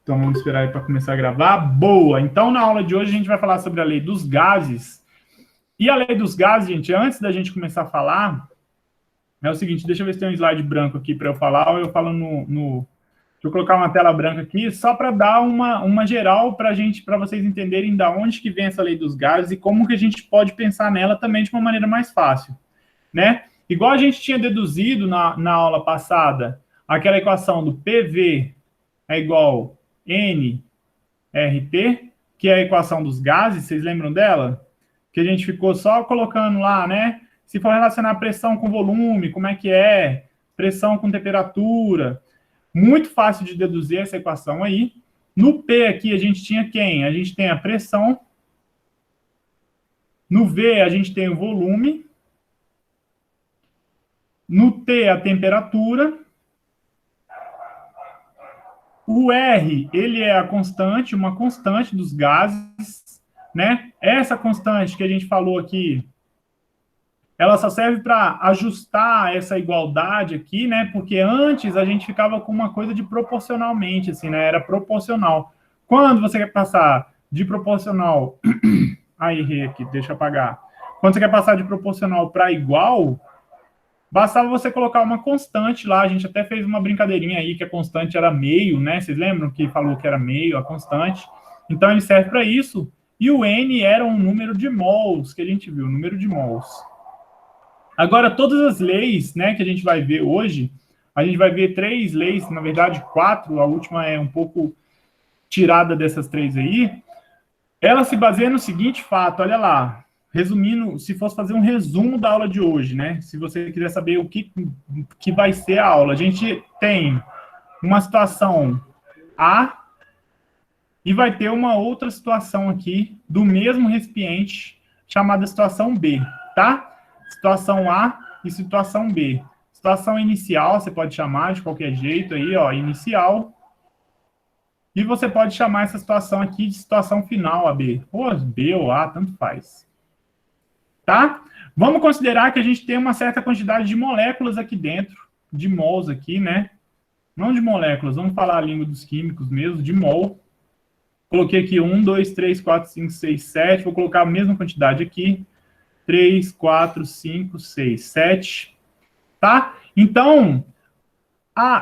Então, vamos esperar aí para começar a gravar. Boa! Então, na aula de hoje, a gente vai falar sobre a lei dos gases. E a lei dos gases, gente, antes da gente começar a falar, é o seguinte, deixa eu ver se tem um slide branco aqui para eu falar, ou eu falo no... Deixa eu colocar uma tela branca aqui, só para dar uma geral para vocês entenderem da onde que vem essa lei dos gases e como que a gente pode pensar nela também de uma maneira mais fácil, né? Igual a gente tinha deduzido na aula passada, aquela equação do PV é igual nRT, que é a equação dos gases, vocês lembram dela? Que a gente ficou só colocando lá, né? Se for relacionar pressão com volume, como é que é? Pressão com temperatura. Muito fácil de deduzir essa equação aí. No P aqui a gente tinha quem? A gente tem a pressão. No V a gente tem o volume. No T a temperatura. O R, ele é a constante, uma constante dos gases, né? Essa constante que a gente falou aqui, ela só serve para ajustar essa igualdade aqui, né? Porque antes a gente ficava com uma coisa de proporcionalmente, assim, né? Era proporcional. Quando você quer passar de proporcional... Aí, errei aqui, deixa eu apagar. Quando você quer passar de proporcional para igual, bastava você colocar uma constante lá. A gente até fez uma brincadeirinha aí que a constante era meio, né? Vocês lembram que falou que era meio a constante? Então, ele serve para isso. E o N era um número de mols, que a gente viu, número de mols. Agora, todas as leis, né, que a gente vai ver hoje, a gente vai ver 3 leis, na verdade 4, a última é um pouco tirada dessas 3 aí. Ela se baseia no seguinte fato, olha lá, resumindo, se fosse fazer um resumo da aula de hoje, né, se você quiser saber o que vai ser a aula, a gente tem uma situação A e vai ter uma outra situação aqui do mesmo recipiente, chamada situação B, tá? Situação A e situação B. Situação inicial, você pode chamar de qualquer jeito aí, ó, inicial. E você pode chamar essa situação aqui de situação final, a B. Ou B ou A, tanto faz. Tá? Vamos considerar que a gente tem uma certa quantidade de moléculas aqui dentro, de mols aqui, né? Não de moléculas, vamos falar a língua dos químicos mesmo, de mol. Coloquei aqui 1, 2, 3, 4, 5, 6, 7. Vou colocar a mesma quantidade aqui. 3, 4, 5, 6, 7. Tá? Então,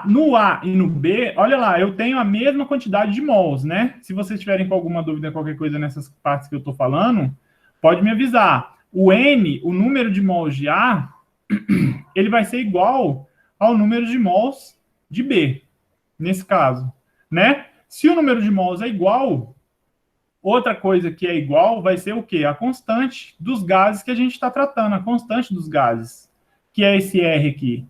no A e no B, olha lá, eu tenho a mesma quantidade de mols, né? Se vocês tiverem com alguma dúvida, qualquer coisa nessas partes que eu estou falando, pode me avisar. O N, o número de mols de A, ele vai ser igual ao número de mols de B, nesse caso, né? Se o número de mols é igual, outra coisa que é igual vai ser o quê? A constante dos gases que a gente está tratando, a constante dos gases, que é esse R aqui,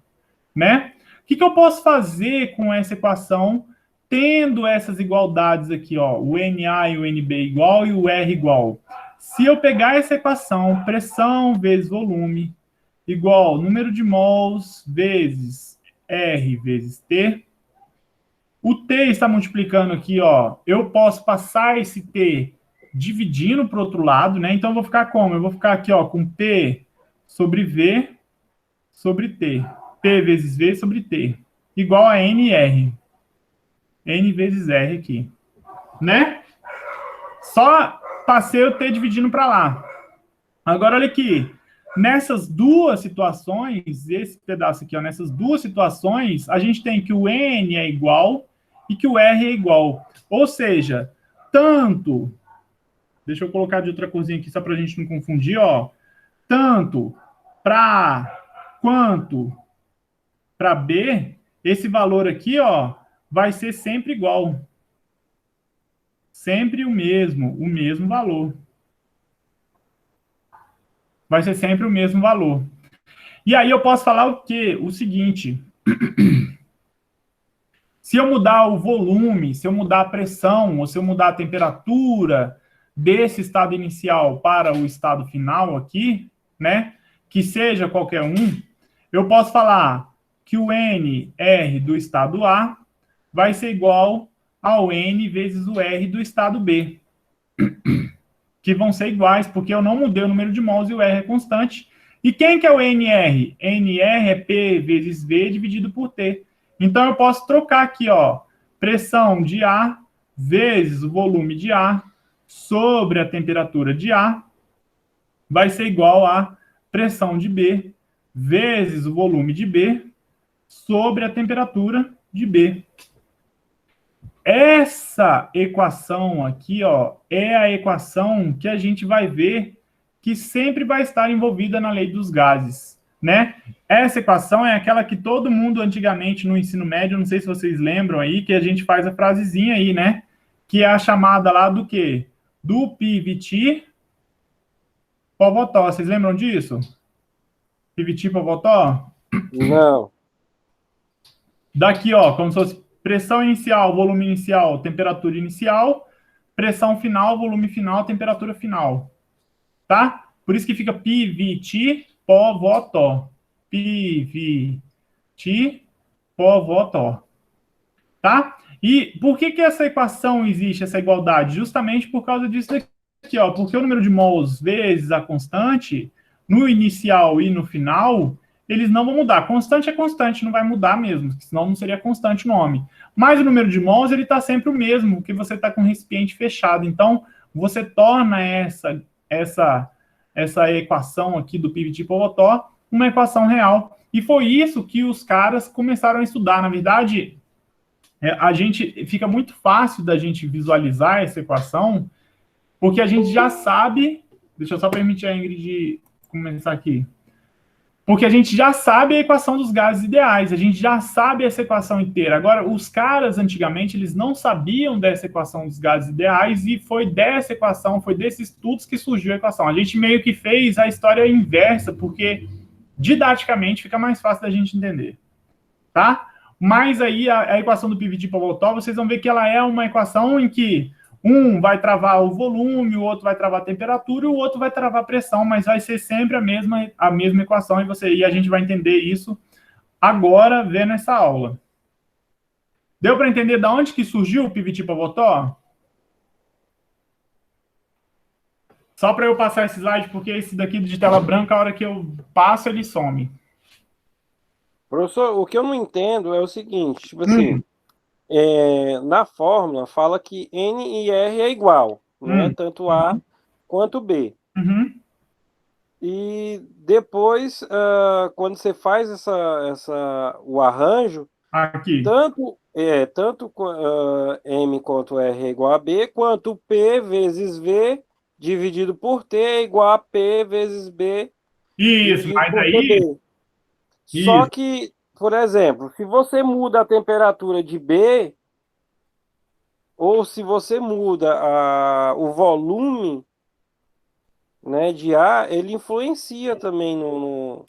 né? O que eu posso fazer com essa equação, tendo essas igualdades aqui, ó, o NA e o NB igual e o R igual? Se eu pegar essa equação, pressão vezes volume, igual número de mols vezes R vezes T, o T está multiplicando aqui, ó. Eu posso passar esse T dividindo para o outro lado, né? Então, eu vou ficar como? Eu vou ficar aqui, ó, com P sobre V sobre T. P vezes V sobre T. Igual a NR. N vezes R aqui. Né? Só passei o T dividindo para lá. Agora, olha aqui. Nessas duas situações, esse pedaço aqui, ó, nessas duas situações, a gente tem que o N é igual e que o R é igual. Ou seja, tanto... Deixa eu colocar de outra corzinha aqui, só para a gente não confundir, ó. Tanto para quanto para B, esse valor aqui, ó, vai ser sempre igual. Sempre o mesmo valor. Vai ser sempre o mesmo valor. E aí eu posso falar o quê? O seguinte. Se eu mudar o volume, se eu mudar a pressão, ou se eu mudar a temperatura desse estado inicial para o estado final aqui, né? Que seja qualquer um, eu posso falar que o NR do estado A vai ser igual ao N vezes o R do estado B. Que vão ser iguais, porque eu não mudei o número de mols e o R é constante. E quem que é o NR? NR é P vezes V dividido por T. Então, eu posso trocar aqui, ó, pressão de A vezes o volume de ar sobre a temperatura de A vai ser igual à pressão de B vezes o volume de B sobre a temperatura de B. Essa equação aqui, ó, é a equação que a gente vai ver que sempre vai estar envolvida na lei dos gases, né? Essa equação é aquela que todo mundo antigamente no ensino médio, não sei se vocês lembram aí, que a gente faz a frasezinha aí, né? Que é a chamada lá do quê? Do PVT Povotó. Vocês lembram disso? PVT Povotó? Não. Daqui, ó, como se fosse pressão inicial, volume inicial, temperatura inicial, pressão final, volume final, temperatura final. Tá? Por isso que fica PVT Povotó. PVT Povotó. Tá? E por que essa equação existe, essa igualdade? Justamente por causa disso aqui, ó, porque o número de mols vezes a constante, no inicial e no final, eles não vão mudar. Constante é constante, não vai mudar mesmo, senão não seria constante o nome. Mas o número de mols, ele está sempre o mesmo, que você está com o recipiente fechado. Então, você torna essa equação aqui do PVT Povotó uma equação real. E foi isso que os caras começaram a estudar. Na verdade, a gente fica muito fácil da gente visualizar essa equação, porque a gente já sabe. Deixa eu só permitir a Ingrid começar aqui. Porque a gente já sabe a equação dos gases ideais, a gente já sabe essa equação inteira. Agora, os caras, antigamente, eles não sabiam dessa equação dos gases ideais, e foi dessa equação, foi desses estudos que surgiu a equação. A gente meio que fez a história inversa, porque didaticamente fica mais fácil da gente entender. Tá? Mas aí a equação do PVT Povotó, vocês vão ver que ela é uma equação em que um vai travar o volume, o outro vai travar a temperatura e o outro vai travar a pressão, mas vai ser sempre a mesma equação, e a gente vai entender isso agora vendo essa aula. Deu para entender de onde que surgiu o PVT Povotó? Só para eu passar esse slide, porque esse daqui de tela branca, a hora que eu passo, ele some. Professor, o que eu não entendo é o seguinte, tipo assim, na fórmula fala que N e R é igual, né? Tanto A quanto B. Uhum. E depois, quando você faz o arranjo, Aqui. tanto M quanto R é igual a B, quanto P vezes V dividido por T é igual a P vezes B Isso, dividido mas por aí... TB. Só Isso. que, por exemplo, se você muda a temperatura de B, ou se você muda o volume, né, de A, ele influencia também no...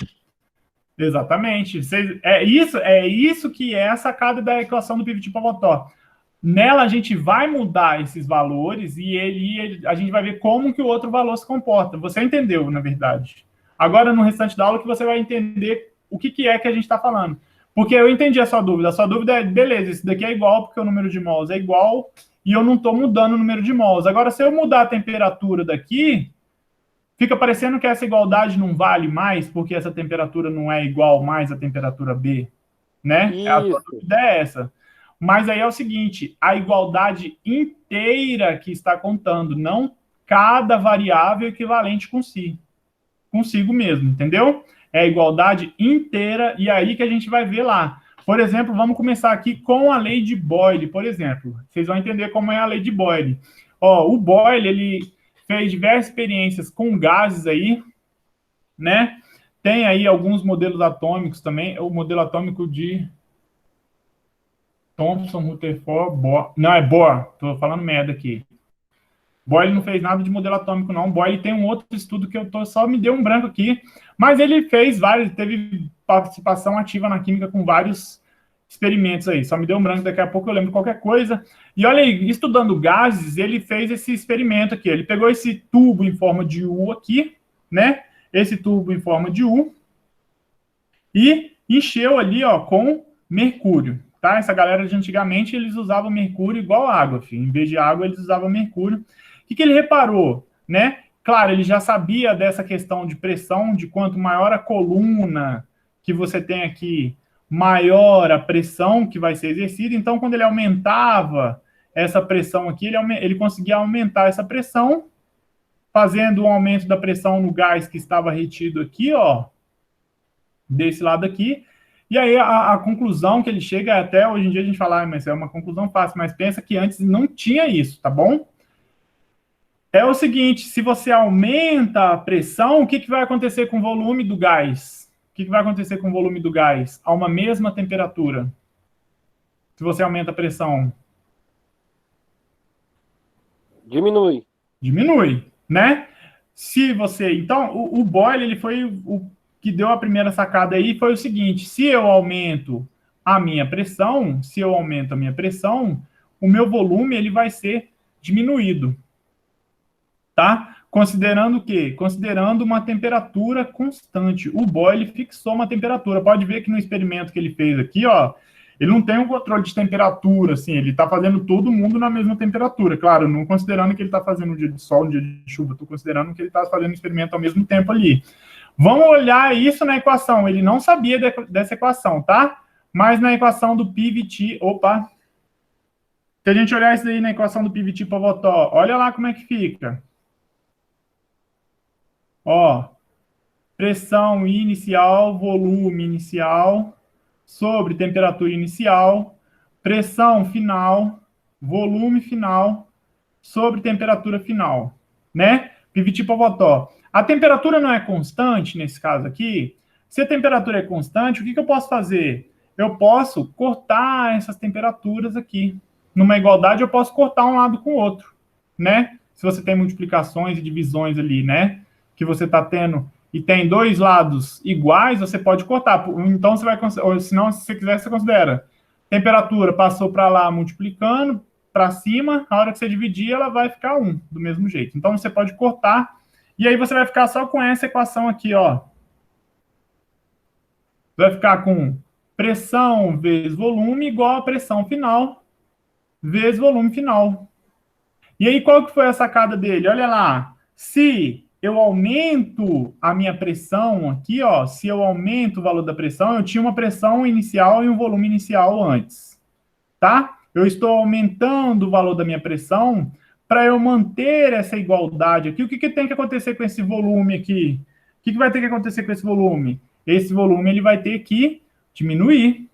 Exatamente. É isso que é a sacada da equação do PVT Povotó. Nela a gente vai mudar esses valores e a gente vai ver como que o outro valor se comporta. Você entendeu, na verdade. Agora, no restante da aula, que você vai entender o que é que a gente está falando. Porque eu entendi a sua dúvida. A sua dúvida é, beleza, isso daqui é igual porque o número de mols é igual e eu não estou mudando o número de mols. Agora, se eu mudar a temperatura daqui, fica parecendo que essa igualdade não vale mais porque essa temperatura não é igual mais à temperatura B, né? A sua Isso. dúvida é essa. Mas aí é o seguinte, a igualdade inteira que está contando, não cada variável equivalente consigo mesmo, entendeu? É a igualdade inteira, e aí que a gente vai ver lá. Por exemplo, vamos começar aqui com a lei de Boyle, por exemplo. Vocês vão entender como é a lei de Boyle. Ó, o Boyle, ele fez diversas experiências com gases aí, né? Tem aí alguns modelos atômicos também, o modelo atômico de Thomson, Rutherford, Bohr. Não, é Bohr, tô falando merda aqui. Boyle não fez nada de modelo atômico, não. Boyle tem um outro estudo que só me deu um branco aqui, mas ele fez vários, teve participação ativa na química com vários experimentos aí. Só me deu um branco, daqui a pouco eu lembro qualquer coisa. E olha aí, estudando gases, ele fez esse experimento aqui. Ele pegou esse tubo em forma de U aqui, né? Esse tubo em forma de U e encheu ali, ó, com mercúrio. Tá? Essa galera de antigamente, eles usavam mercúrio igual água, filho. Em vez de água, eles usavam mercúrio. O que ele reparou, né? Claro, ele já sabia dessa questão de pressão, de quanto maior a coluna que você tem aqui, maior a pressão que vai ser exercida. Então, quando ele aumentava essa pressão aqui, ele conseguia aumentar essa pressão, fazendo um aumento da pressão no gás que estava retido aqui, ó, desse lado aqui. E aí a conclusão que ele chega, até hoje em dia a gente fala, mas é uma conclusão fácil, mas pensa que antes não tinha isso, tá bom? É o seguinte, se você aumenta a pressão, o que vai acontecer com o volume do gás? O que vai acontecer com o volume do gás a uma mesma temperatura? Se você aumenta a pressão? Diminui. Diminui, né? Se você... Então, o Boyle, ele foi o que deu a primeira sacada aí, foi o seguinte, se eu aumento a minha pressão, o meu volume, ele vai ser diminuído. Tá? Considerando o quê? Considerando uma temperatura constante. O Boyle fixou uma temperatura. Pode ver que no experimento que ele fez aqui, ó, ele não tem um controle de temperatura, assim, ele está fazendo todo mundo na mesma temperatura. Claro, não considerando que ele está fazendo um dia de sol, um dia de chuva, estou considerando que ele está fazendo o experimento ao mesmo tempo ali. Vamos olhar isso na equação. Ele não sabia dessa equação, tá? Mas na equação do PVT, opa, se a gente olhar isso aí na equação do PVT Pavotó, olha lá como é que fica. Ó, pressão inicial, volume inicial, sobre temperatura inicial, pressão final, volume final, sobre temperatura final, né? PVT Pavotó. A temperatura não é constante nesse caso aqui. Se a temperatura é constante, o que eu posso fazer? Eu posso cortar essas temperaturas aqui. Numa igualdade, eu posso cortar um lado com o outro, né? Se você tem multiplicações e divisões ali, né? Que você está tendo e tem dois lados iguais, você pode cortar. Então, você vai... Ou, senão, se você quiser, você considera. Temperatura passou para lá multiplicando, para cima, na hora que você dividir, ela vai ficar 1, do mesmo jeito. Então, você pode cortar, e aí você vai ficar só com essa equação aqui, ó. Vai ficar com pressão vezes volume igual a pressão final vezes volume final. E aí, qual que foi a sacada dele? Olha lá, se eu aumento a minha pressão aqui, ó, se eu aumento o valor da pressão, eu tinha uma pressão inicial e um volume inicial antes, tá? Eu estou aumentando o valor da minha pressão para eu manter essa igualdade aqui. O que tem que acontecer com esse volume aqui? O que vai ter que acontecer com esse volume? Esse volume ele vai ter que diminuir,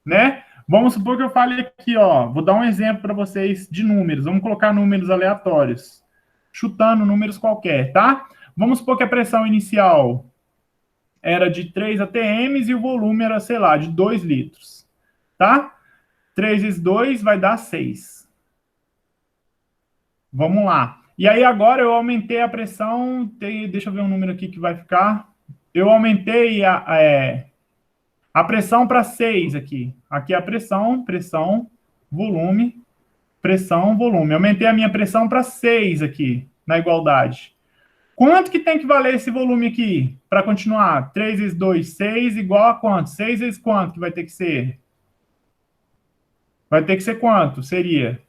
né? Vamos supor que eu fale aqui, ó, vou dar um exemplo para vocês de números. Vamos colocar números aleatórios, chutando números qualquer, tá? Vamos supor que a pressão inicial era de 3 atm e o volume era, sei lá, de 2 litros, tá? 3 vezes 2 vai dar 6. Vamos lá. E aí agora eu aumentei a pressão, deixa eu ver um número aqui que vai ficar. Eu aumentei a pressão para 6 aqui. Aqui é a pressão, volume, pressão, volume. Aumentei a minha pressão para 6 aqui, na igualdade. Quanto que tem que valer esse volume aqui para continuar? 3 vezes 2, 6, igual a quanto? 6 vezes quanto que vai ter que ser? Vai ter que ser quanto? Seria?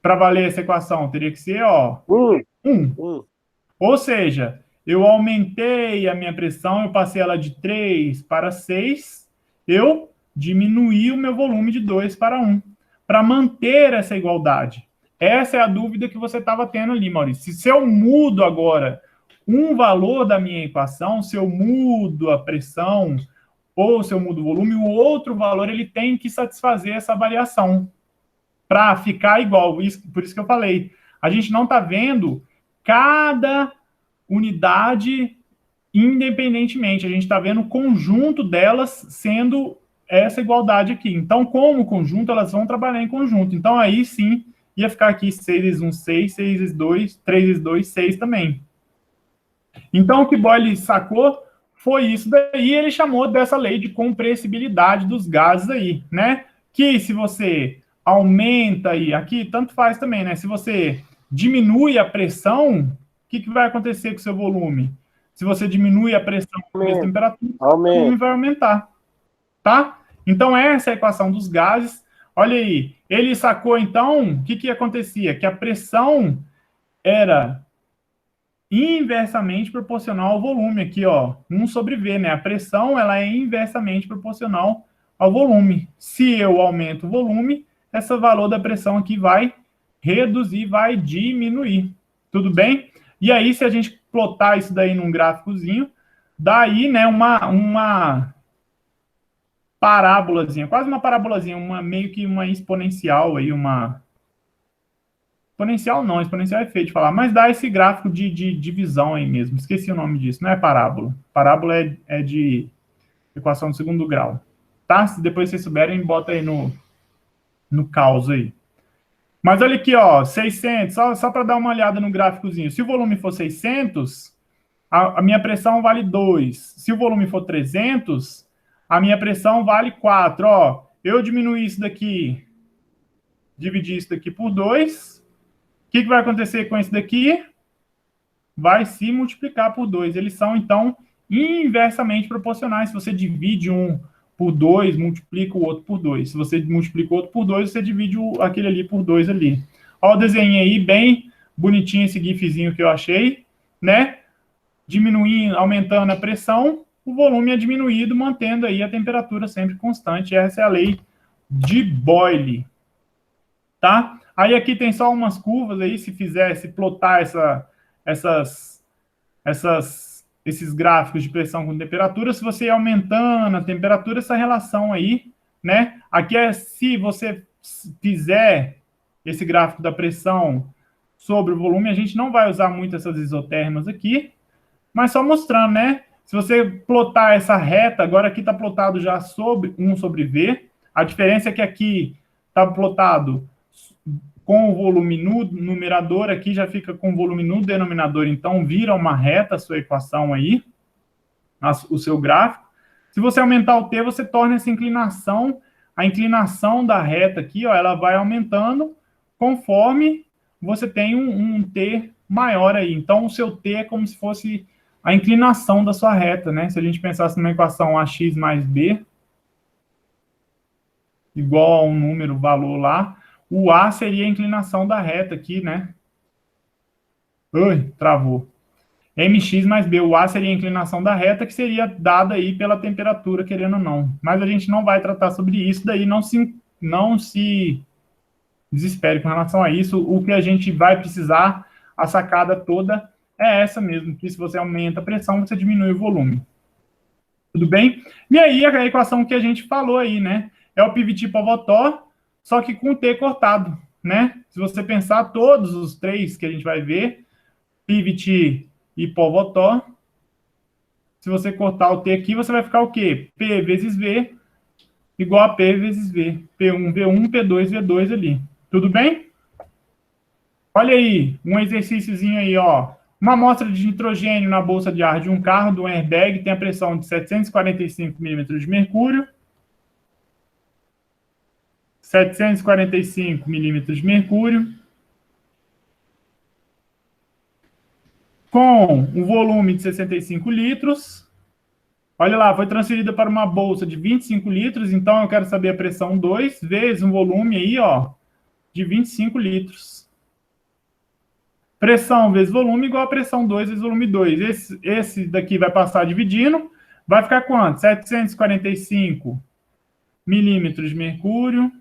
Para valer essa equação, teria que ser, ó, 1. Ou seja, eu aumentei a minha pressão, eu passei ela de 3 para 6, eu diminuí o meu volume de 2 para 1, para manter essa igualdade. Essa é a dúvida que você estava tendo ali, Maurício. Se eu mudo agora um valor da minha equação, se eu mudo a pressão ou se eu mudo o volume, o outro valor ele tem que satisfazer essa variação para ficar igual. Por isso que eu falei. A gente não está vendo cada unidade independentemente. A gente está vendo o conjunto delas sendo essa igualdade aqui. Então, como conjunto, elas vão trabalhar em conjunto. Então, aí sim, ia ficar aqui 6 vezes 1, 6, 6 vezes 2, 3 vezes 2, 6 também. Então, o que Boyle sacou foi isso daí, ele chamou dessa lei de compressibilidade dos gases aí, né? Que se você aumenta aí, aqui tanto faz também, né? Se você diminui a pressão, o que vai acontecer com o seu volume? Se você diminui a pressão com a mesma temperatura, o volume vai aumentar, tá? Então, essa é a equação dos gases. Olha aí, ele sacou, então, o que acontecia? Que a pressão era inversamente proporcional ao volume aqui, ó, 1 sobre V, né? A pressão, ela é inversamente proporcional ao volume. Se eu aumento o volume, esse valor da pressão aqui vai reduzir, vai diminuir. Tudo bem? E aí, se a gente plotar isso daí num gráficozinho, daí, né, uma parábolazinha, quase uma parábolazinha, meio que uma exponencial aí, uma... Exponencial não, exponencial é feio de falar, mas dá esse gráfico de divisão aí mesmo. Esqueci o nome disso, não é parábola. Parábola é de equação de segundo grau. Tá? Se depois vocês souberem, bota aí no caos aí. Mas olha aqui, ó, 600, só para dar uma olhada no gráficozinho. Se o volume for 600, a minha pressão vale 2. Se o volume for 300, a minha pressão vale 4. Ó, eu diminuir isso daqui, dividir isso daqui por 2. O que vai acontecer com esse daqui? Vai se multiplicar por 2. Eles são, então, inversamente proporcionais. Se você divide um por 2, multiplica o outro por 2. Se você multiplica o outro por 2, você divide aquele ali por 2 ali. Olha o desenho aí, bem bonitinho esse gifzinho que eu achei, né? Diminuindo, aumentando a pressão, o volume é diminuído, mantendo aí a temperatura sempre constante. Essa é a lei de Boyle, tá? Aí aqui tem só umas curvas aí, se plotar esses gráficos de pressão com temperatura, se você ir aumentando a temperatura, essa relação aí, né? Aqui é se você fizer esse gráfico da pressão sobre o volume, a gente não vai usar muito essas isotérmicas aqui, mas só mostrando, né? Se você plotar essa reta, agora aqui está plotado já sobre 1 sobre V, a diferença é que aqui está plotado com o volume no numerador, aqui já fica com o volume no denominador, então vira uma reta a sua equação aí, o seu gráfico. Se você aumentar o T, você torna essa inclinação, a inclinação da reta aqui, ó, ela vai aumentando conforme você tem um T maior aí. Então, o seu T é como se fosse a inclinação da sua reta, né? Se a gente pensasse numa equação AX mais B, igual a um número, valor lá, o A seria a inclinação da reta aqui, né? Ui, travou. MX mais B, o A seria a inclinação da reta, que seria dada aí pela temperatura, querendo ou não. Mas a gente não vai tratar sobre isso, daí não se desespere com relação a isso. O que a gente vai precisar, a sacada toda, é essa mesmo, que se você aumenta a pressão, você diminui o volume. Tudo bem? E aí, a equação que a gente falou aí, né? É o PVT Povotor, só que com o T cortado, né? Se você pensar, todos os três que a gente vai ver, PVT e Povotor, se você cortar o T aqui, você vai ficar o quê? P vezes V igual a P vezes V. P1, V1, P2, V2 ali. Tudo bem? Olha aí, um exercíciozinho aí, ó. Uma amostra de nitrogênio na bolsa de ar de um carro, do airbag, tem a pressão de 745 milímetros de mercúrio. 745 milímetros de mercúrio. Com um volume de 65 litros. Olha lá, foi transferida para uma bolsa de 25 litros, então eu quero saber a pressão 2 vezes um volume aí, ó, de 25 litros. Pressão vezes volume igual a pressão 2 vezes volume 2. Esse daqui vai passar dividindo, vai ficar quanto? 745 milímetros de mercúrio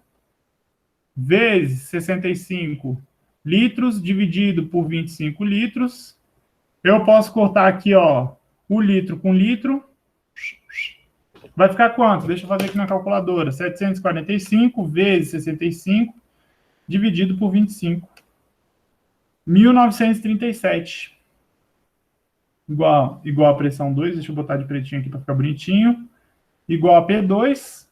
vezes 65 litros dividido por 25 litros. Eu posso cortar aqui, ó, o litro com litro. Vai ficar quanto? Deixa eu fazer aqui na calculadora. 745 vezes 65 dividido por 25. 1937. Igual a pressão 2. Deixa eu botar de pretinho aqui para ficar bonitinho. Igual a P2.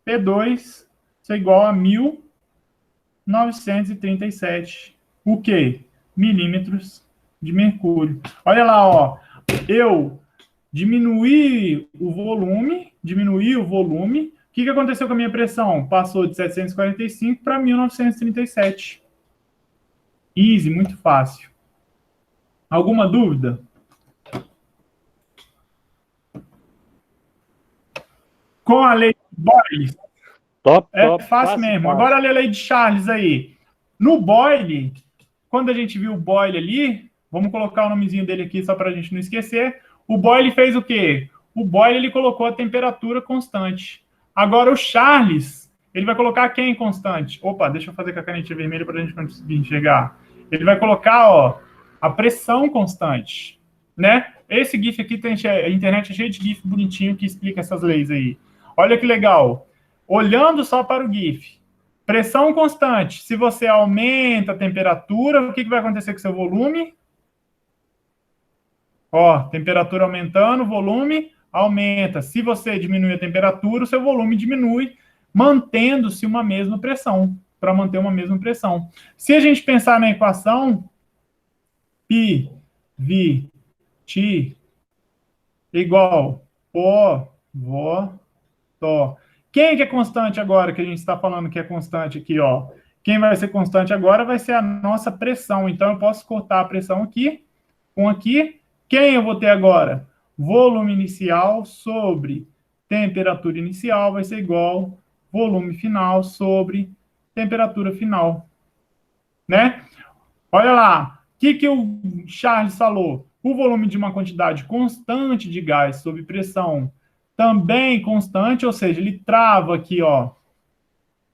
P2, isso é igual a 1937. O quê? Milímetros de mercúrio. Olha lá, ó. Eu diminuí o volume. O que aconteceu com a minha pressão? Passou de 745 para 1937. Easy, muito fácil. Alguma dúvida? Com a lei de Boyle, top, fácil mesmo. Fácil. Agora a lei de Charles aí. No Boyle, quando a gente viu o Boyle ali, vamos colocar o nomezinho dele aqui só para a gente não esquecer. O Boyle fez o quê? O Boyle ele colocou a temperatura constante. Agora o Charles, ele vai colocar quem constante? Opa, deixa eu fazer com a canetinha vermelha para a gente conseguir enxergar. Ele vai colocar, ó, a pressão constante, né? Esse GIF aqui, a internet é cheia de GIF bonitinho que explica essas leis aí. Olha que legal. Olhando só para o GIF. Pressão constante. Se você aumenta a temperatura, o que vai acontecer com o seu volume? Ó, temperatura aumentando, volume aumenta. Se você diminui a temperatura, o seu volume diminui, mantendo-se uma mesma pressão, para manter uma mesma pressão. Se a gente pensar na equação, π, v, t, igual O, Vó, Tó. Quem que é constante agora, que a gente está falando que é constante aqui, ó? Quem vai ser constante agora vai ser a nossa pressão. Então, eu posso cortar a pressão aqui, com aqui. Quem eu vou ter agora? Volume inicial sobre temperatura inicial vai ser igual volume final sobre temperatura final, né? Olha lá, o que o Charles falou? O volume de uma quantidade constante de gás sob pressão também constante, ou seja, ele trava aqui, ó.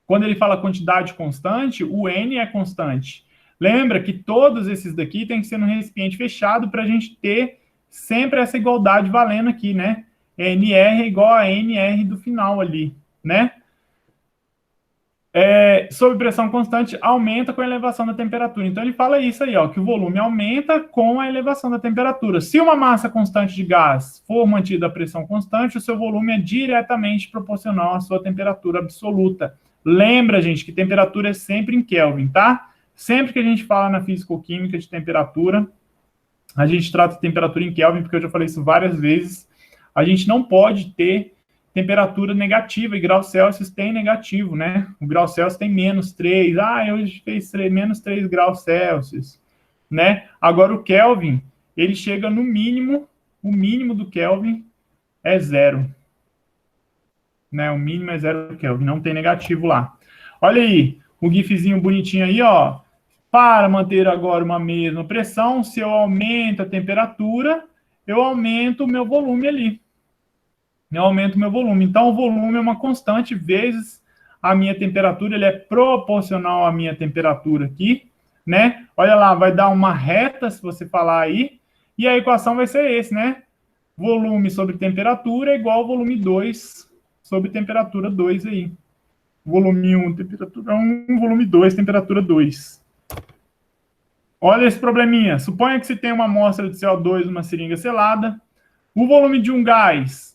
Quando ele fala quantidade constante, o N é constante. Lembra que todos esses daqui tem que ser no recipiente fechado para a gente ter sempre essa igualdade valendo aqui, né? NR é igual a NR do final ali, né? Sob pressão constante, aumenta com a elevação da temperatura. Então, ele fala isso aí, ó, que o volume aumenta com a elevação da temperatura. Se uma massa constante de gás for mantida a pressão constante, o seu volume é diretamente proporcional à sua temperatura absoluta. Lembra, gente, que temperatura é sempre em Kelvin, tá? Sempre que a gente fala na físico-química de temperatura, a gente trata de temperatura em Kelvin, porque eu já falei isso várias vezes. A gente não pode ter temperatura negativa, e graus Celsius tem negativo, né? O grau Celsius tem menos 3. Hoje fez menos 3 graus Celsius, né? Agora o Kelvin, ele chega no mínimo, o mínimo do Kelvin é 0. Né? O mínimo é 0 Kelvin, não tem negativo lá. Olha aí, o gifzinho bonitinho aí, ó. Para manter agora uma mesma pressão, se eu aumento a temperatura, eu aumento o meu volume ali. Eu aumento o meu volume. Então, o volume é uma constante vezes a minha temperatura, ele é proporcional à minha temperatura aqui, né? Olha lá, vai dar uma reta, se você falar aí, e a equação vai ser esse, né? Volume sobre temperatura é igual ao volume 2 sobre temperatura 2 aí. Volume 1, temperatura 1, volume 2, temperatura 2. Olha esse probleminha. Suponha que se tem uma amostra de CO2 numa seringa selada. O volume de um gás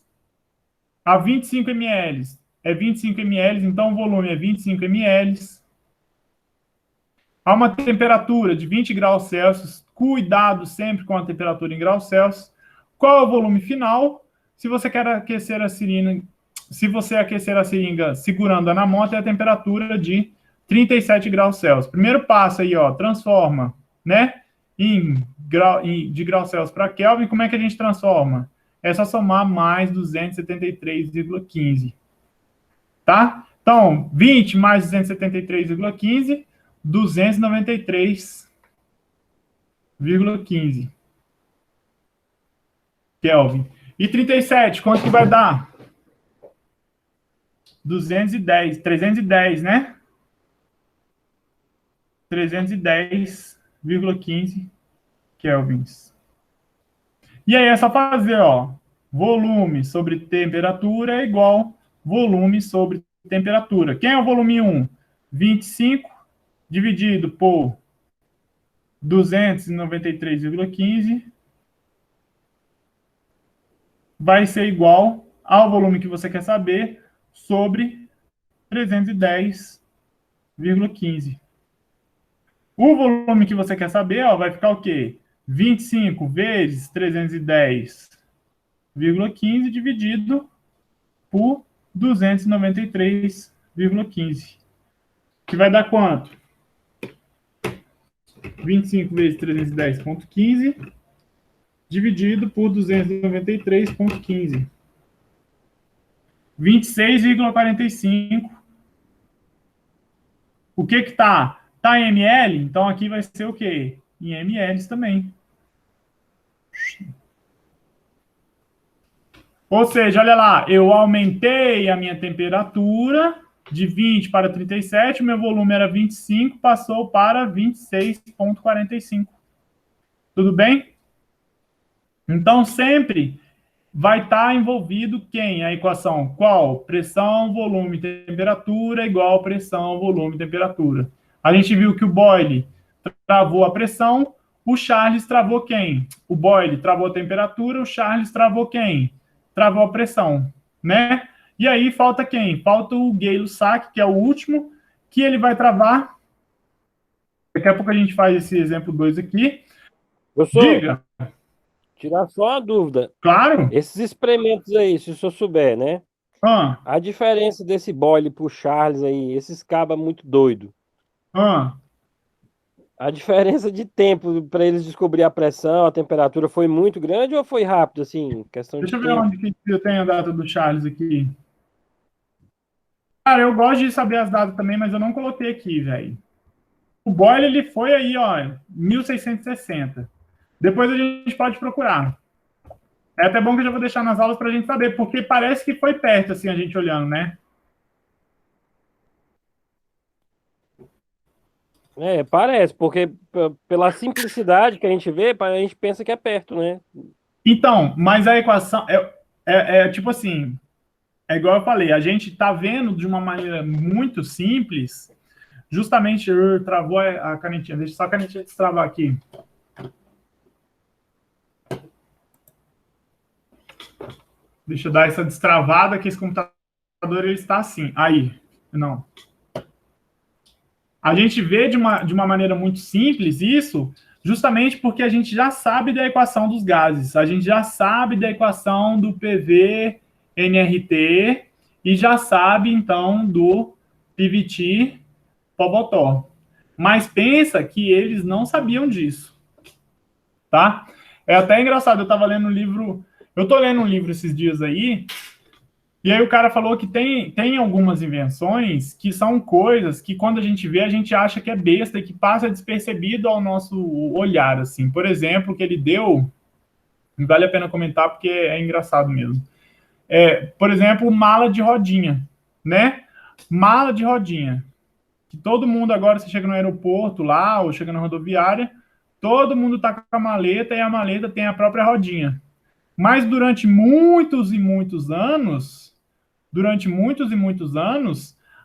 a 25 ml é 25 ml, então o volume é 25 ml. A uma temperatura de 20 graus Celsius, cuidado sempre com a temperatura em graus Celsius. Qual é o volume final? Se você quer aquecer a seringa, se você aquecer a seringa segurando-a na mão, é a temperatura de 37 graus Celsius. Primeiro passo aí, ó, transforma, né, de graus Celsius para Kelvin. Como é que a gente transforma? É só somar mais 273,15. Tá? Então, 20 mais 273,15, 293,15 Kelvin. E 37, quanto que vai dar? 210, 310, né? 310,15 kelvins. E aí é só fazer, ó, volume sobre temperatura é igual volume sobre temperatura. Quem é o volume 1? 25 dividido por 293,15 vai ser igual ao volume que você quer saber sobre 310,15. O volume que você quer saber, ó, vai ficar o quê? 25 vezes 310,15 dividido por 293,15. Que vai dar quanto? 25 vezes 310,15 dividido por 293,15. 26,45. O que que tá? Tá em ml? Então aqui vai ser o quê? Em ml também. Ou seja, olha lá, eu aumentei a minha temperatura, de 20 para 37, o meu volume era 25, passou para 26,45. Tudo bem? Então, sempre vai estar envolvido quem? A equação qual? Pressão, volume, temperatura igual pressão, volume, temperatura. A gente viu que o Boyle travou a pressão, o Charles travou quem? O Boyle travou a temperatura, o Charles travou quem? Travou a pressão, né? E aí falta quem? Falta o Gay-Lussac, que é o último, que ele vai travar. Daqui a pouco a gente faz esse exemplo 2 aqui. Professor, Diga. tirar só uma dúvida. Claro. Esses experimentos aí, se o senhor souber, né? Ah, A diferença desse Boyle pro Charles aí, esses cabas muito doido. ah. A diferença de tempo para eles descobrir a pressão, a temperatura foi muito grande ou foi rápido, assim, questão de Deixa eu ver tempo? onde que eu tenho a data do Charles aqui. Cara, eu gosto de saber as datas também, mas eu não coloquei aqui, velho. O Boyle, ele foi aí, ó, 1660. Depois a gente pode procurar. É até bom que eu já vou deixar nas aulas pra gente saber, porque parece que foi perto, assim, a gente olhando, né? É, parece, porque pela simplicidade que a gente vê, a gente pensa que é perto, né? Então, mas a equação é tipo assim, é igual eu falei, a gente tá vendo de uma maneira muito simples, justamente, travou a canetinha, deixa só a canetinha destravar aqui. Deixa eu dar essa destravada, que esse computador ele está assim. Aí, não. A gente vê de uma maneira muito simples isso, justamente porque a gente já sabe da equação dos gases, a gente já sabe da equação do PV NRT e já sabe, então, do PVT Pobotó. Mas pensa que eles não sabiam disso, tá? É até engraçado, eu estava lendo um livro, eu estou lendo um livro esses dias aí, e aí o cara falou que tem algumas invenções que são coisas que quando a gente vê, a gente acha que é besta e que passa despercebido ao nosso olhar, assim. Por exemplo, que ele deu, vale a pena comentar porque é engraçado mesmo. Por exemplo, mala de rodinha, né? Mala de rodinha. Que todo mundo agora, você chega no aeroporto lá, ou chega na rodoviária, todo mundo tá com a maleta e a maleta tem a própria rodinha. Mas durante muitos e muitos anos,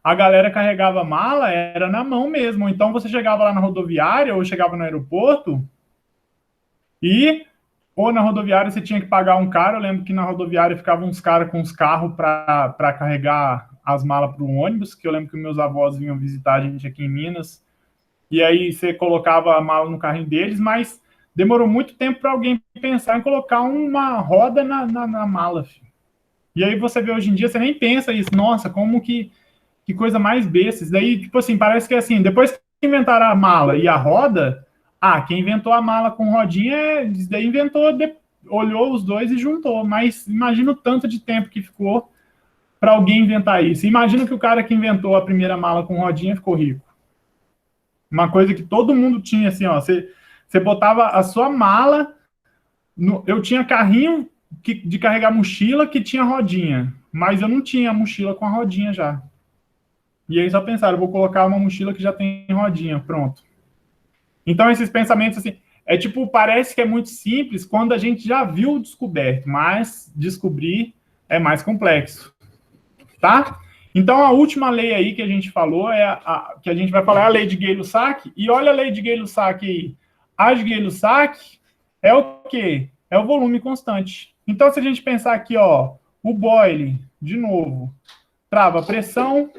a galera carregava mala, era na mão mesmo. Então você chegava lá na rodoviária ou chegava no aeroporto e, ou na rodoviária você tinha que pagar um cara. Eu lembro que na rodoviária ficavam uns caras com os carros para carregar as malas para o ônibus, que eu lembro que meus avós vinham visitar a gente aqui em Minas. E aí você colocava a mala no carrinho deles, mas demorou muito tempo para alguém pensar em colocar uma roda na mala, filho. E aí você vê hoje em dia, você nem pensa isso. Nossa, como que coisa mais besta. Isso daí, tipo assim, parece que assim, depois que inventaram a mala e a roda, quem inventou a mala com rodinha, isso daí inventou, olhou os dois e juntou. Mas imagina o tanto de tempo que ficou para alguém inventar isso. Imagina que o cara que inventou a primeira mala com rodinha ficou rico. Uma coisa que todo mundo tinha, assim, ó, você botava a sua mala, eu tinha carrinho de carregar mochila que tinha rodinha, mas eu não tinha mochila com a rodinha já. E aí só pensaram, eu vou colocar uma mochila que já tem rodinha, pronto. Então esses pensamentos assim, tipo, parece que é muito simples quando a gente já viu o descoberto, mas descobrir é mais complexo, tá? Então a última lei aí que a gente falou que a gente vai falar é a lei de Gay-Lussac, e olha a lei de Gay-Lussac aí. A de Gay-Lussac é o quê? É o volume constante. Então, se a gente pensar aqui, ó, o Boyle, de novo, trava pressão.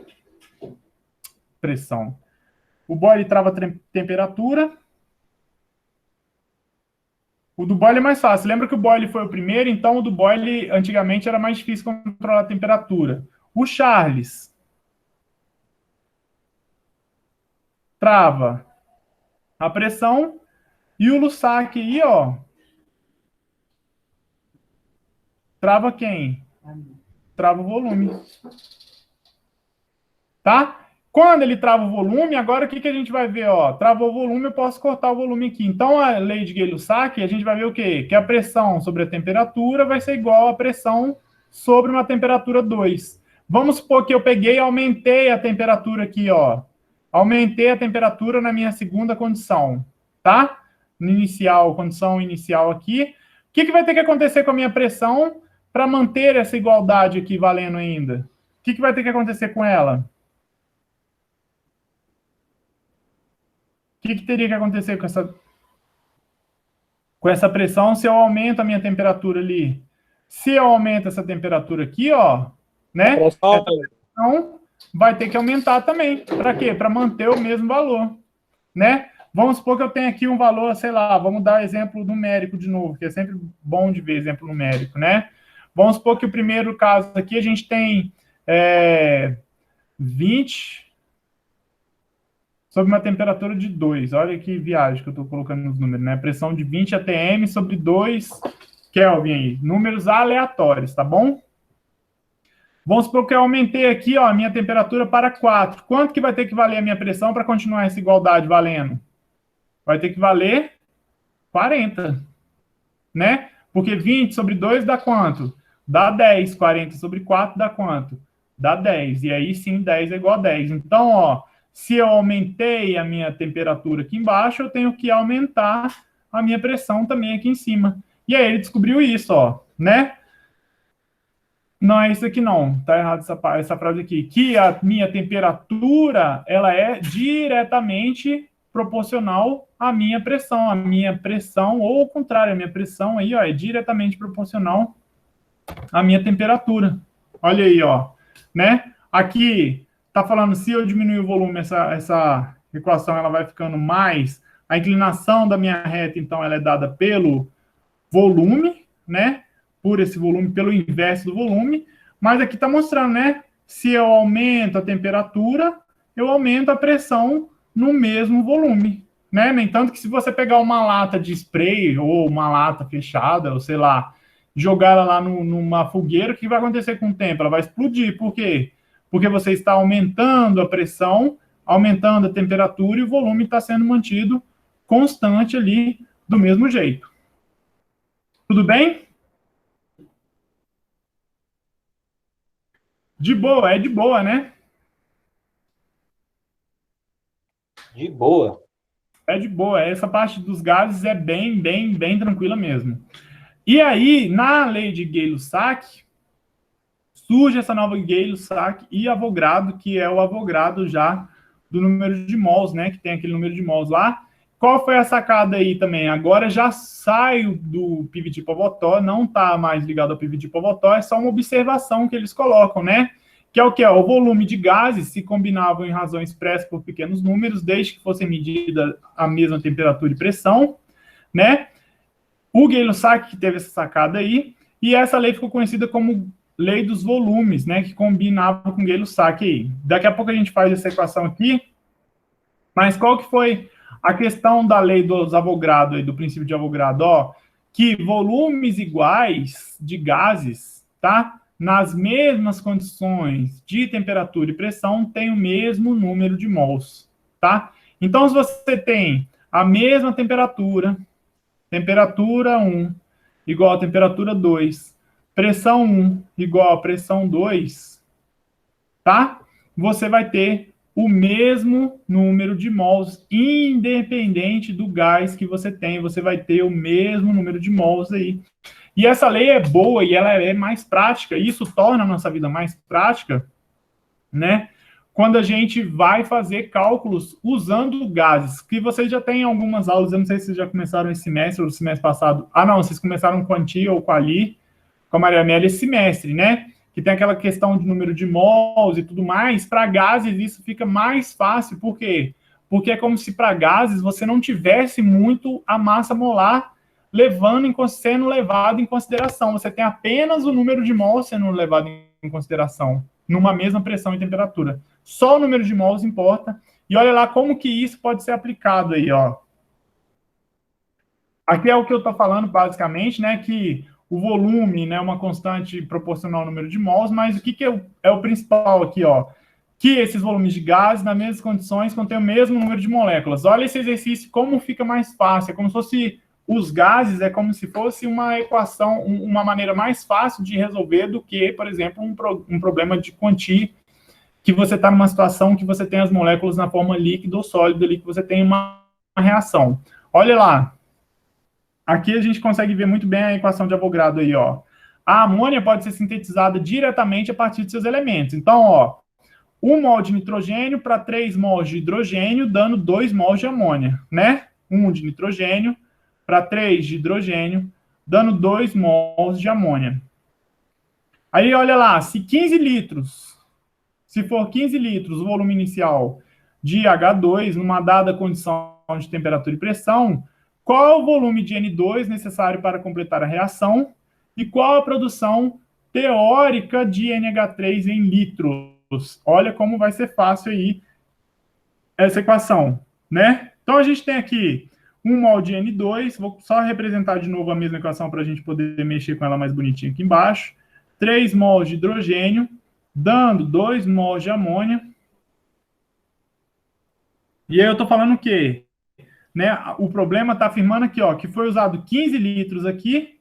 O Boyle trava temperatura. O do Boyle é mais fácil. Lembra que o Boyle foi o primeiro, então o do Boyle antigamente era mais difícil controlar a temperatura. O Charles trava a pressão e o Lussac aí, ó, trava quem? Trava o volume. Tá? Quando ele trava o volume, agora o que a gente vai ver? Ó, travou o volume, eu posso cortar o volume aqui. Então, a lei de Gay-Lussac, a gente vai ver o quê? Que a pressão sobre a temperatura vai ser igual à pressão sobre uma temperatura 2. Vamos supor que eu peguei e aumentei a temperatura aqui, ó. Aumentei a temperatura na minha segunda condição, tá? Inicial, condição inicial aqui. O que vai ter que acontecer com a minha pressão para manter essa igualdade aqui valendo ainda? O que vai ter que acontecer com ela? O que teria que acontecer com essa pressão se eu aumento a minha temperatura ali? Se eu aumento essa temperatura aqui, ó, né? Essa pressão vai ter que aumentar também. Para quê? Para manter o mesmo valor, né? Vamos supor que eu tenho aqui um valor, sei lá, vamos dar exemplo numérico de novo, que é sempre bom de ver exemplo numérico, né? Vamos supor que o primeiro caso aqui a gente tem 20 sobre uma temperatura de 2. Olha que viagem que eu estou colocando nos números, né? Pressão de 20 atm sobre 2 Kelvin aí. Números aleatórios, tá bom? Vamos supor que eu aumentei aqui, ó, a minha temperatura para 4. Quanto que vai ter que valer a minha pressão para continuar essa igualdade valendo? Vai ter que valer 40, né? Porque 20 sobre 2 dá quanto? Dá 10. 40 sobre 4 dá quanto? Dá 10. E aí sim, 10 é igual a 10. Então, ó, se eu aumentei a minha temperatura aqui embaixo, eu tenho que aumentar a minha pressão também aqui em cima. E aí ele descobriu isso, ó, né? Não é isso aqui não, tá errado essa frase aqui. Que a minha temperatura, ela é diretamente proporcional à minha pressão. A minha pressão, ou ao contrário, a minha pressão aí, ó, é diretamente proporcional à minha temperatura. Olha aí, ó, né? Aqui tá falando, se eu diminuir o volume, essa equação ela vai ficando mais. A inclinação da minha reta, então, ela é dada pelo volume, né? Por esse volume, pelo inverso do volume. Mas aqui está mostrando, né? Se eu aumento a temperatura, eu aumento a pressão no mesmo volume, né? Nem tanto que se você pegar uma lata de spray ou uma lata fechada, ou sei lá, jogar ela lá numa fogueira, o que vai acontecer com o tempo? Ela vai explodir. Por quê? Porque você está aumentando a pressão, aumentando a temperatura e o volume está sendo mantido constante ali do mesmo jeito. Tudo bem? De boa, é de boa, né? De boa. É de boa. Essa parte dos gases é bem tranquila mesmo. E aí, na lei de Gay-Lussac, surge essa nova Gay-Lussac e Avogadro, que é o Avogadro já do número de mols, né? Que tem aquele número de mols lá. Qual foi a sacada aí também? Agora já saio do PVT Povotó, não está mais ligado ao PVT Povotó, é só uma observação que eles colocam, né? Que é o que? O volume de gases se combinavam em razões expressas por pequenos números, desde que fosse medida a mesma temperatura e pressão, né? O Gay-Lussac que teve essa sacada aí, e essa lei ficou conhecida como lei dos volumes, né? Que combinava com o Gay-Lussac aí. Daqui a pouco a gente faz essa equação aqui, mas qual que foi a questão da lei dos Avogadro, aí, do princípio de Avogadro? Ó, que volumes iguais de gases, tá? Nas mesmas condições de temperatura e pressão, tem o mesmo número de mols, tá? Então, se você tem a mesma temperatura, temperatura 1 igual a temperatura 2, pressão 1 igual a pressão 2, tá? Você vai ter o mesmo número de mols, independente do gás que você tem, você vai ter o mesmo número de mols aí. E essa lei é boa e ela é mais prática, e isso torna a nossa vida mais prática, né? Quando a gente vai fazer cálculos usando gases, que vocês já têm algumas aulas, eu não sei se vocês já começaram esse semestre ou no semestre passado. Ah, não, vocês começaram com a Tia ou com a Ali, com a Maria Amélia esse semestre, né? Que tem aquela questão de número de mols e tudo mais. Para gases isso fica mais fácil, por quê? Porque é como se para gases você não tivesse muito a massa molar sendo levado em consideração. Você tem apenas o número de mols sendo levado em consideração, numa mesma pressão e temperatura. Só o número de mols importa. E olha lá como que isso pode ser aplicado aí, ó. Aqui é o que eu estou falando, basicamente, né, que o volume, né, é uma constante proporcional ao número de mols, mas o que é o principal aqui, ó? Que esses volumes de gás, nas mesmas condições, contêm o mesmo número de moléculas. Olha esse exercício, como fica mais fácil. É como se fosse os gases é como se fosse uma equação, uma maneira mais fácil de resolver do que, por exemplo, um problema de quantia, que você está numa situação que você tem as moléculas na forma líquida ou sólida ali, que você tem uma reação. Olha lá. Aqui a gente consegue ver muito bem a equação de Avogadro aí, ó. A amônia pode ser sintetizada diretamente a partir de seus elementos. Então, ó, 1 mol de nitrogênio para 3 mols de hidrogênio, dando 2 mols de amônia, né? 1 de nitrogênio para 3 de hidrogênio, dando 2 mols de amônia. Aí, olha lá, se 15 litros, se for 15 litros o volume inicial de H2, numa dada condição de temperatura e pressão, qual é o volume de N2 necessário para completar a reação e qual a produção teórica de NH3 em litros? Olha como vai ser fácil aí essa equação, né? Então, a gente tem aqui 1 mol de N2, vou só representar de novo a mesma equação para a gente poder mexer com ela mais bonitinha aqui embaixo. 3 mols de hidrogênio, dando 2 mols de amônia. E aí eu estou falando o quê? Né? O problema está afirmando aqui, ó, que foi usado 15 litros aqui,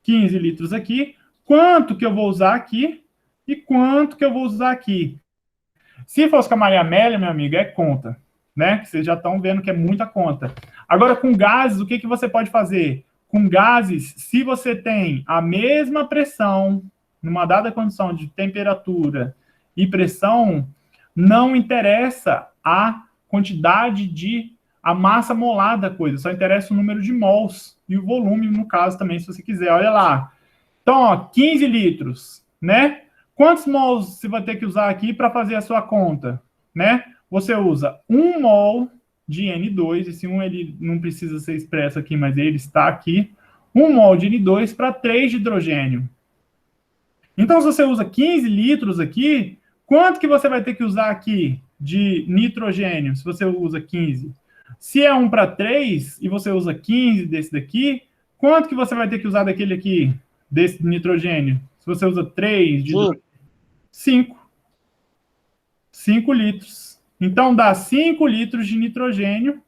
15 litros aqui, quanto que eu vou usar aqui e quanto que eu vou usar aqui. Se fosse com a Maria Amélia, meu amigo, é conta, né? Que vocês já estão vendo que é muita conta. Agora, com gases, o que, que você pode fazer? Com gases, se você tem a mesma pressão, numa dada condição de temperatura e pressão, não interessa a quantidade de a massa molar da coisa, só interessa o número de mols e o volume, no caso, também, se você quiser. Olha lá. Então, ó, 15 litros, né? Quantos mols você vai ter que usar aqui para fazer a sua conta, né? Você usa 1 mol de N2, esse 1 ele não precisa ser expresso aqui, mas ele está aqui. 1 mol de N2 para 3 de hidrogênio. Então, se você usa 15 litros aqui, quanto que você vai ter que usar aqui de nitrogênio, se você usa 15? Se é 1 para 3 e você usa 15 desse daqui, quanto que você vai ter que usar daquele aqui, desse nitrogênio? Se você usa 3 de 5. 5 litros. Então, dá 5 litros de nitrogênio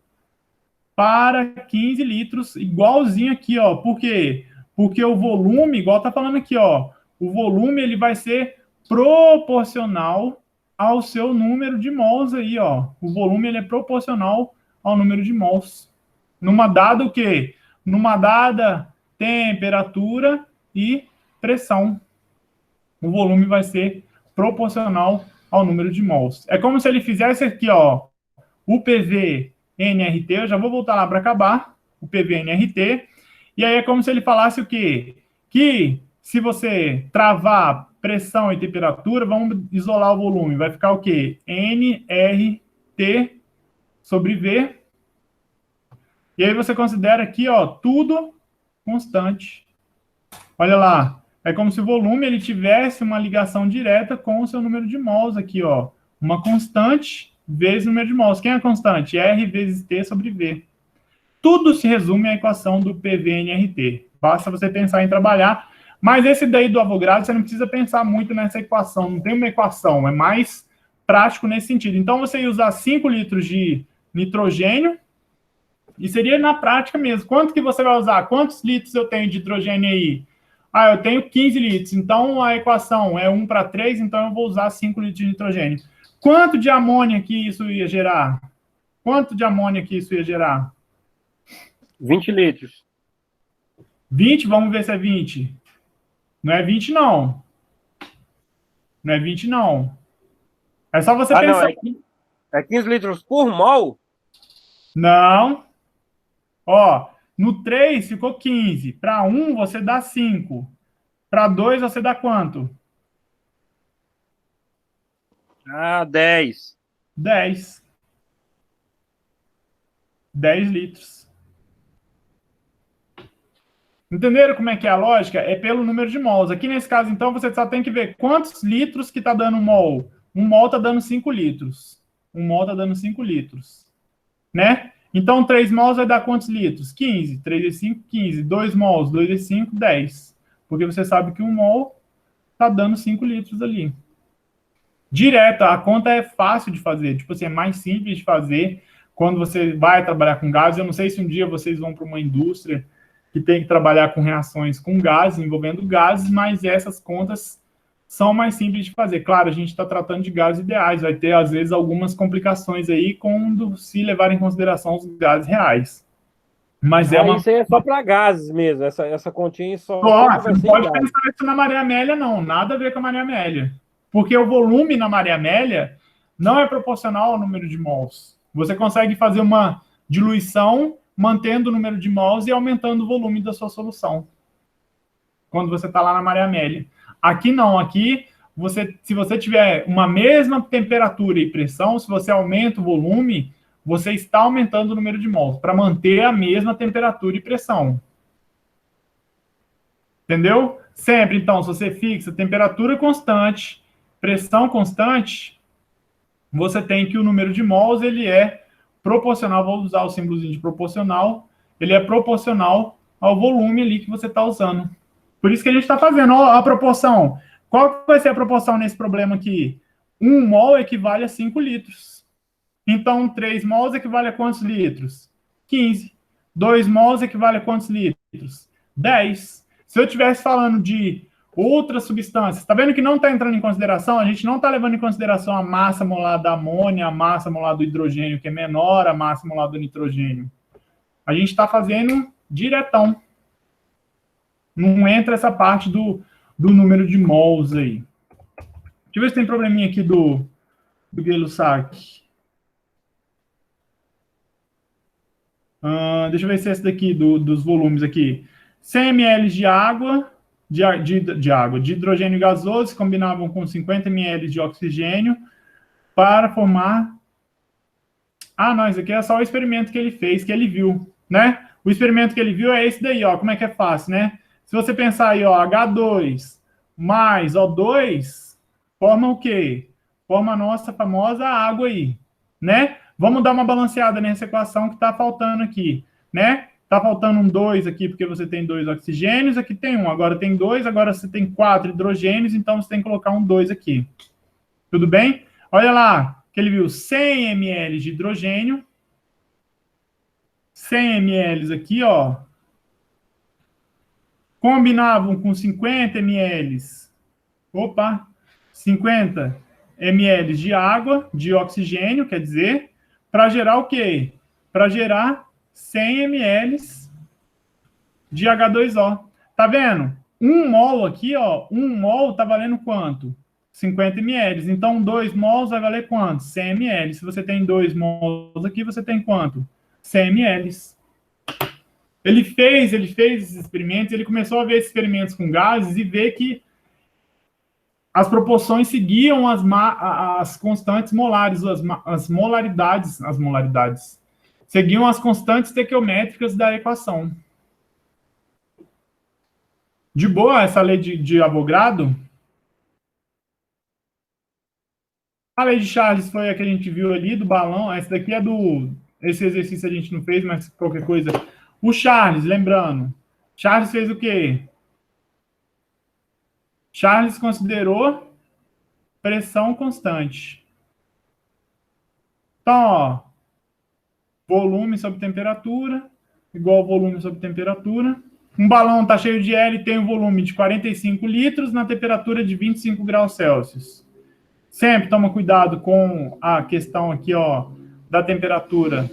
para 15 litros, igualzinho aqui, ó. Por quê? Porque o volume, igual tá falando aqui, ó, o volume ele vai ser proporcional ao seu número de mols aí, ó. O volume ele é proporcional ao número de mols. Numa dada o quê? Numa dada temperatura e pressão. O volume vai ser proporcional ao número de mols. É como se ele fizesse aqui, ó, o PV-NRT, eu já vou voltar lá para acabar, o PV-NRT, e aí é como se ele falasse o quê? Que se você travar pressão e temperatura, vamos isolar o volume, vai ficar o quê? nRT sobre V, e aí você considera aqui, ó, tudo constante. Olha lá, é como se o volume ele tivesse uma ligação direta com o seu número de mols aqui, ó. Uma constante vezes o número de mols. Quem é a constante? R vezes T sobre V. Tudo se resume à equação do PV-NRT. Basta você pensar em trabalhar. Mas esse daí do Avogadro, você não precisa pensar muito nessa equação. Não tem uma equação, é mais prático nesse sentido. Então, você ia usar 5 litros de nitrogênio, e seria na prática mesmo. Quanto que você vai usar? Quantos litros eu tenho de hidrogênio aí? Ah, eu tenho 15 litros. Então, a equação é 1 para 3, então eu vou usar 5 litros de nitrogênio. Quanto de amônia que isso ia gerar? Quanto de amônia que isso ia gerar? 20 litros. 20? Vamos ver se é 20. Não é 20, não. Não é 20, não. É só você pensar. Não, é 15 litros por mol? Não. Ó, no 3 ficou 15. Para 1 você dá 5. Para 2 você dá quanto? 10. 10. 10 litros. Entenderam como é que é a lógica? É pelo número de mols. Aqui nesse caso, então, você só tem que ver quantos litros que está dando um mol. Um mol está dando 5 litros. Um mol está dando 5 litros. Né? Então, 3 mols vai dar quantos litros? 15. 3 vezes 5, 15. 2 mols, 2 vezes 5, 10. Porque você sabe que um mol está dando 5 litros ali. Direto, a conta é fácil de fazer. Tipo assim, é mais simples de fazer. quando você vai trabalhar com gases. Eu não sei se um dia vocês vão para uma indústria que tem que trabalhar com reações com gases, envolvendo gases, mas essas contas são mais simples de fazer. Claro, a gente está tratando de gases ideais, vai ter, às vezes, algumas complicações aí quando se levar em consideração os gases reais. Mas é uma... Isso aí é só para gases mesmo, essa continha só Você vai não ser pode gases. pensar isso na maré amélia, não. Nada a ver com a maré amélia. Porque o volume na maré amélia não é proporcional ao número de mols. Você consegue fazer uma diluição mantendo o número de mols e aumentando o volume da sua solução. Quando você está lá na maré amélia. Aqui não, aqui, se você tiver uma mesma temperatura e pressão, se você aumenta o volume, você está aumentando o número de mols para manter a mesma temperatura e pressão. Entendeu? Sempre, então, se você fixa temperatura constante, pressão constante, você tem que o número de mols, ele é proporcional, vou usar o símbolozinho de proporcional, ele é proporcional ao volume ali que você está usando. Por isso que a gente está fazendo a proporção. Qual vai ser a proporção nesse problema aqui? 1 mol equivale a 5 litros. Então, 3 mols equivale a quantos litros? 15. 2 mols equivale a quantos litros? 10. Se eu estivesse falando de outras substâncias, está vendo que não está entrando em consideração? A gente não está levando em consideração a massa molar da amônia, a massa molar do hidrogênio, que é menor, a massa molar do nitrogênio. A gente está fazendo diretão. Não entra essa parte do número de mols aí. Deixa eu ver se tem probleminha aqui do Gay-Lussac. Deixa eu ver se é esse daqui, dos volumes aqui. 100 ml de água, de hidrogênio gasoso, se combinavam com 50 ml de oxigênio para formar... não, isso aqui é só o experimento que ele fez, que ele viu, né? O experimento que ele viu é esse daí, ó, como é que é fácil, né? Se você pensar aí, ó, H2 mais O2, forma o quê? Forma a nossa famosa água aí, né? Vamos dar uma balanceada nessa equação que está faltando aqui, né? Está faltando um 2 aqui, porque você tem 2 oxigênios, aqui tem 1, agora tem 2, agora você tem 4 hidrogênios, então você tem que colocar um 2 aqui. Tudo bem? Olha lá, que ele viu 100 ml de hidrogênio, 100 ml aqui, ó, combinavam com 50 ml, 50 ml de água, de oxigênio, quer dizer, para gerar o quê? Para gerar 100 ml de H2O. Tá vendo? 1 mol aqui, ó, 1 mol tá valendo quanto? 50 ml. Então, 2 mols vai valer quanto? 100 ml. Se você tem 2 mols aqui, você tem quanto? 100 ml. Ele fez esses experimentos, ele começou a ver experimentos com gases e ver que as proporções seguiam as constantes molares, as molaridades, seguiam as constantes estequiométricas da equação. De boa essa lei de Avogadro? A lei de Charles foi a que a gente viu ali, do balão. Essa daqui é esse exercício a gente não fez, mas qualquer coisa. O Charles, lembrando. Charles fez o quê? Charles considerou pressão constante. Então, ó, volume sobre temperatura, igual volume sobre temperatura. Um balão está cheio de hélio e tem um volume de 45 litros na temperatura de 25 graus Celsius. Sempre toma cuidado com a questão aqui, ó, da temperatura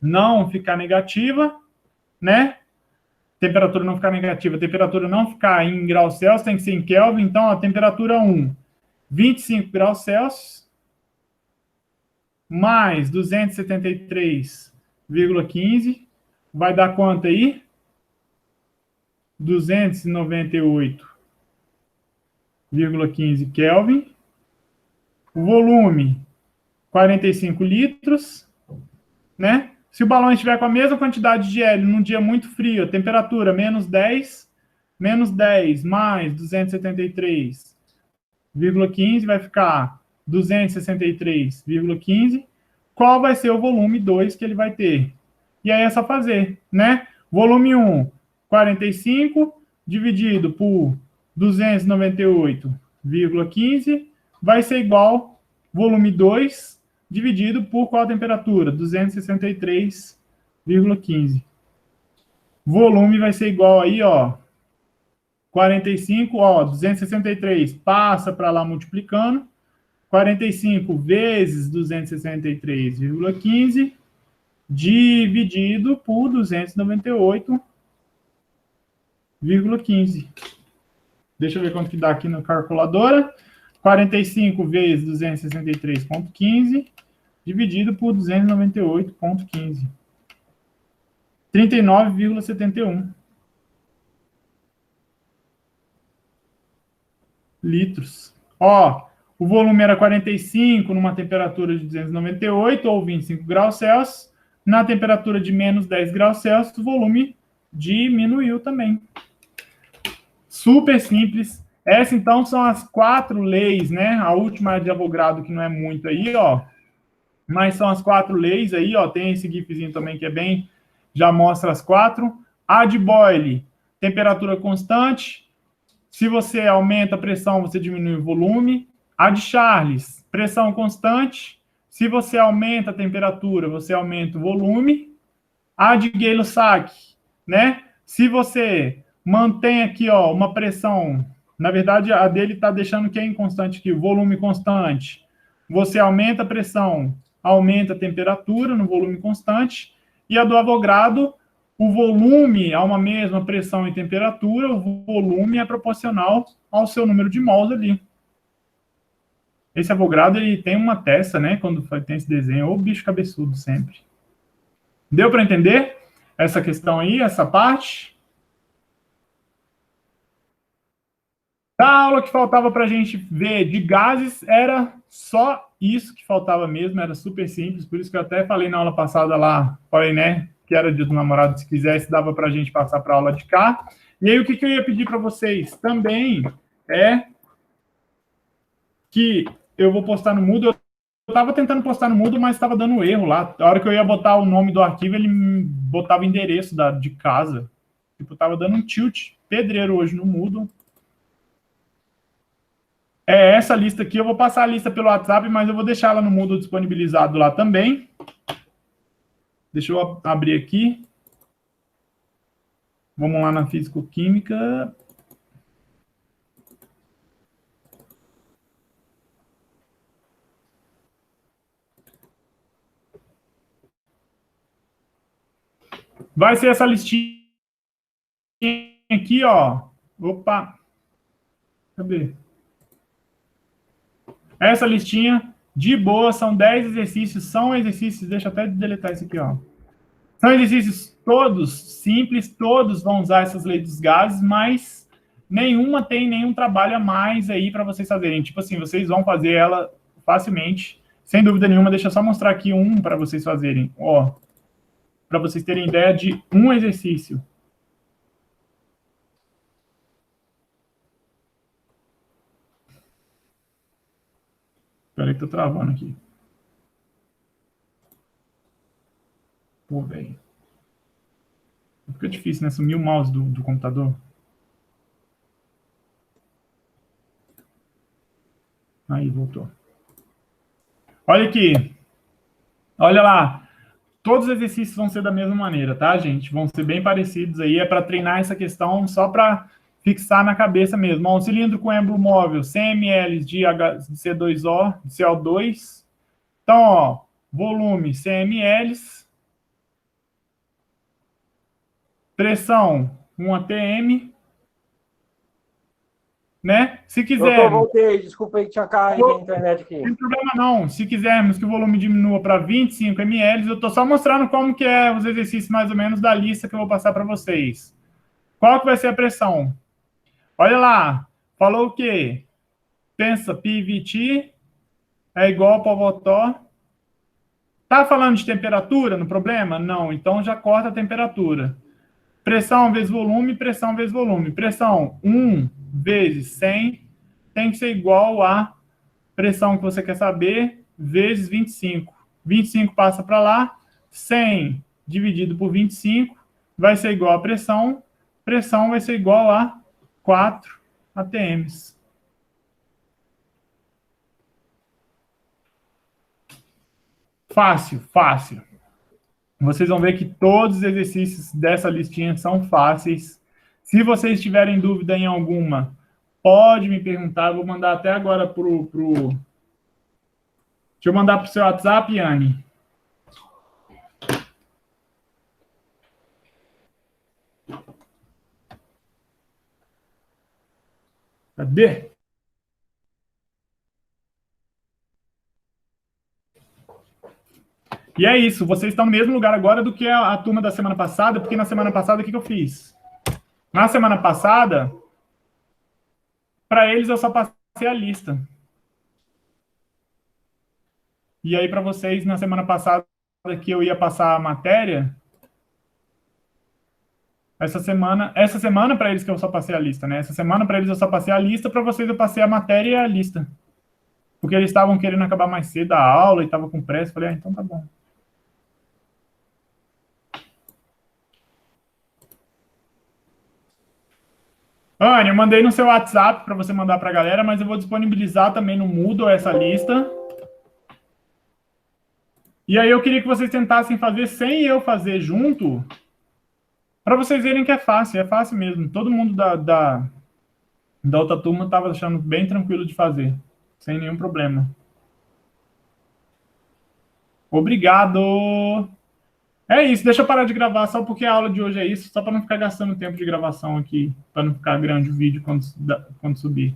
não ficar negativa, né? Temperatura não ficar negativa, temperatura não ficar em graus Celsius, tem que ser em Kelvin. Então, a temperatura 1, 25 graus Celsius, mais 273,15, vai dar quanto aí? 298,15 Kelvin. O volume, 45 litros, né? Se o balão estiver com a mesma quantidade de hélio num dia muito frio, a temperatura menos 10 mais 273,15 vai ficar 263,15. Qual vai ser o volume 2 que ele vai ter? E aí é só fazer, né? Volume 1, 45, dividido por 298,15, vai ser igual volume 2 dividido por qual temperatura? 263,15. Volume vai ser igual aí, ó, 45, ó, 263 passa para lá multiplicando, 45 vezes 263,15 dividido por 298,15. Deixa eu ver quanto que dá aqui na calculadora. 45 vezes 263,15 dividido por 298,15. 39,71 litros. Ó, o volume era 45 numa temperatura de 298 ou 25 graus Celsius. Na temperatura de menos 10 graus Celsius, o volume diminuiu também. Super simples. Essas, então, são as 4 leis, né? A última é de Avogadro, que não é muito aí, ó. Mas são as 4 leis aí, ó. Tem esse gifzinho também que é bem... Já mostra as 4. A de Boyle, temperatura constante. Se você aumenta a pressão, você diminui o volume. A de Charles, pressão constante. Se você aumenta a temperatura, você aumenta o volume. A de Gay-Lussac, né? Se você mantém aqui, ó, uma pressão... Na verdade, a dele está deixando que é inconstante aqui, o volume constante. Você aumenta a pressão, aumenta a temperatura no volume constante. E a do Avogadro, o volume a uma mesma pressão e temperatura, o volume é proporcional ao seu número de mols ali. Esse Avogadro, ele tem uma testa, né? Quando tem esse desenho, ou bicho cabeçudo sempre. Deu para entender essa questão aí, essa parte? Da aula que faltava para a gente ver de gases, era só isso que faltava mesmo, era super simples, por isso que eu até falei na aula passada lá, falei, né, que era dia do namorado, se quisesse, dava para a gente passar para a aula de cá. E aí, o que eu ia pedir para vocês também é que eu vou postar no Moodle. Eu estava tentando postar no Moodle, mas estava dando erro lá. A hora que eu ia botar o nome do arquivo, ele botava o endereço de casa. Tipo, estava dando um tilt pedreiro hoje no Moodle. É essa lista aqui, eu vou passar a lista pelo WhatsApp, mas eu vou deixar ela no Moodle disponibilizado lá também. Deixa eu abrir aqui. Vamos lá na Físico-Química. Vai ser essa listinha aqui, ó. Opa. Cadê? Essa listinha, de boa, são 10 exercícios. São exercícios, deixa eu até deletar isso aqui, ó. São exercícios todos simples, todos vão usar essas leis dos gases, mas nenhuma tem nenhum trabalho a mais aí para vocês fazerem. Tipo assim, vocês vão fazer ela facilmente, sem dúvida nenhuma. Deixa eu só mostrar aqui um para vocês fazerem, ó, para vocês terem ideia de um exercício. Espera aí que tô travando aqui. Pô, velho. Fica difícil, né? Sumir o mouse do computador. Aí, voltou. Olha aqui. Olha lá. Todos os exercícios vão ser da mesma maneira, tá, gente? Vão ser bem parecidos aí. É para treinar essa questão só para fixar na cabeça mesmo. Ó, um cilindro com êmbolo móvel, 100 ml de C2O, de CO2. Então, ó, volume 100 ml. Pressão 1 atm. Né? Se quiser. Doutor, voltei. Desculpa aí que tinha caído a internet aqui. Não tem problema não. Se quisermos que o volume diminua para 25 ml, eu estou só mostrando como que é os exercícios mais ou menos da lista que eu vou passar para vocês. Qual que vai ser a pressão? Olha lá. Falou o quê? Pensa, PVT é igual para Votó. Tá falando de temperatura no problema? Não. Então já corta a temperatura. Pressão vezes volume, pressão vezes volume. Pressão 1 vezes 100 tem que ser igual a pressão que você quer saber, vezes 25. 25 passa para lá, 100 dividido por 25 vai ser igual a pressão. Pressão vai ser igual a 4 atms. Fácil, fácil. Vocês vão ver que todos os exercícios dessa listinha são fáceis. Se vocês tiverem dúvida em alguma, pode me perguntar. Eu vou mandar até agora Deixa eu mandar para o seu WhatsApp, Yane. Cadê? E é isso, vocês estão no mesmo lugar agora do que a turma da semana passada, porque na semana passada, o que eu fiz? Na semana passada, para eles eu só passei a lista. E aí, para vocês, na semana passada, que eu ia passar a matéria, essa semana para eles que eu só passei a lista, né? Essa semana para eles eu só passei a lista, para vocês eu passei a matéria e a lista. Porque eles estavam querendo acabar mais cedo a aula e estavam com pressa. Falei, então tá bom. Anne, eu mandei no seu WhatsApp para você mandar para a galera, mas eu vou disponibilizar também no Moodle essa lista. E aí eu queria que vocês tentassem fazer sem eu fazer junto, para vocês verem que é fácil mesmo. Todo mundo da outra turma estava achando bem tranquilo de fazer, sem nenhum problema. Obrigado! É isso, deixa eu parar de gravar só porque a aula de hoje é isso, só para não ficar gastando tempo de gravação aqui, para não ficar grande o vídeo quando subir.